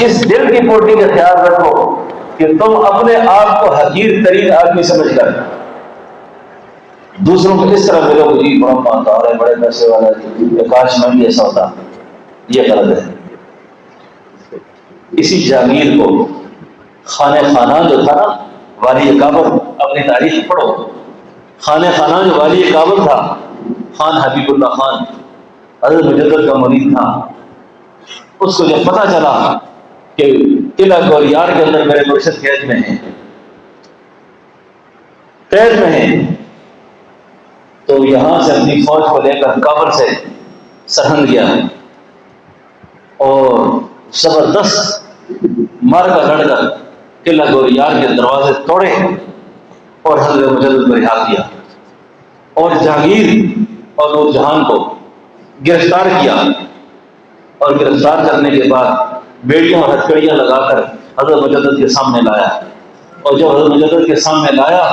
اس دل کی پوٹی کا خیال رکھو کہ تم اپنے آپ کو حقیر ترین آدمی سمجھ کر دوسروں کو اس طرح ملو جی بڑا مالدار ہے، بڑے پیسے والا ہے، کاش میں بھی ایسا ہوتا، یہ غلط ہے۔ اسی جہانگیر کو خانہ خانان جو تھا نا، والی کابل، اپنی تاریخ پڑھو، خانہ خانان جو والی کابل تھا، خان حبیب اللہ خان حضرت مجدد کا مرید تھا، اس کو جب پتہ چلا کہ قلعہ گوریار کے اندر میرے مرشد قید میں ہیں، تو یہاں سے اپنی فوج کو لے کر کابل سے سرہند گیا اور زبردست مارکا لڑ کر قلعہ گوریار کے دروازے توڑے اور حضرت مجدد کو رہا کیا، اور جہانگیر اور نور جہان کو گرفتار کیا، اور گرفتار کرنے کے بعد بیڑیاں اور ہتھکڑیاں لگا کر حضرت مجدد کے سامنے لایا، اور جب حضرت مجدد کے سامنے لایا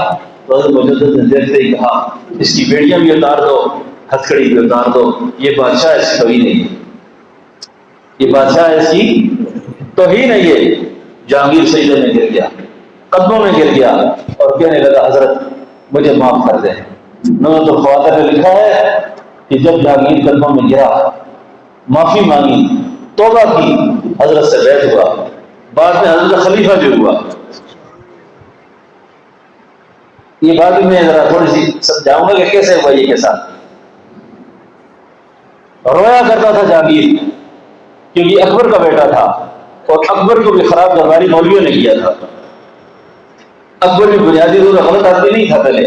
تو حضرت مجدد نے دیکھتے ہی کہا اس کی بیڑیاں بھی اتار دو، ہتھکڑی بھی اتار دو، یہ بادشاہ اس کی توہین نہیں ہے، یہ بادشاہ اس کی توہین نہیں ہے۔ جہانگیر سجدے میں گر گیا، قدموں میں گر گیا اور کہنے لگا حضرت مجھے معاف کر دیں۔ نظرۃ الخواطر نے لکھا ہے کہ جب جہانگیر قدموں میں گرا، معافی مانگی، توبہ کی، حضرت سے بیعت ہوا، بعد میں حضرت خلیفہ بھی ہوا۔ یہ بات بھی میں ذرا تھوڑی سی سمجھاؤں گا کہ کیسے ہوا یہ کے ساتھ۔ رویا کرتا تھا جہانگیر کیونکہ اکبر کا بیٹا تھا، اور اکبر کو بھی خراب درباری مولویوں نے کیا تھا۔ اکبر بھی بنیادی طور پر غلط آدمی نہیں تھا، پہلے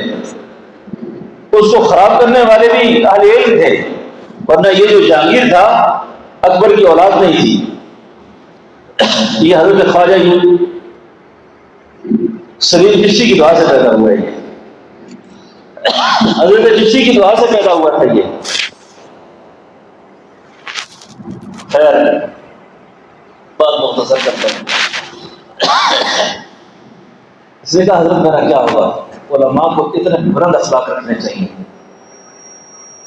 اس کو خراب کرنے والے بھی اہل علم تھے، ورنہ یہ جو جہانگیر تھا اکبر کی اولاد نہیں تھی، یہ حضرت خواجہ سلیم چشتی کی دعا سے پیدا ہوا ہے، حضرت چشتی کی دعا سے پیدا ہوا تھا یہ۔ خیر بات مختصر کرتا ہوں۔ اس نے کہا حضرت میرا کیا ہوگا؟ علماء کو اتنے بلند اخلاق رکھنے چاہیے،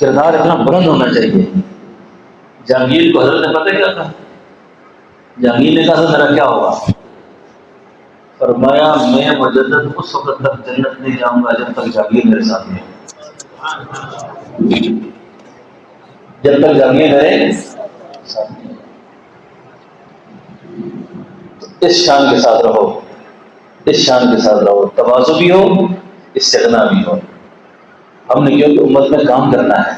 کردار اتنا بلند ہونا چاہیے۔ جہانگیر کو حضرت نے پتہ کیا تھا؟ جہانگیر نے کہا حضرت میرا کیا ہوگا؟ فرمایا میں مجدد اس وقت تک جنت نہیں جاؤں گا جب تک جہانگیر میرے ساتھ نہیں، جب تک جہانگیر میرے ساتھ نہیں۔ اس شان کے ساتھ رہو، اس شان کے ساتھ رہو، تواضع بھی ہو، استغنا بھی ہو۔ ہم نے کیونکہ امت میں کام کرنا ہے،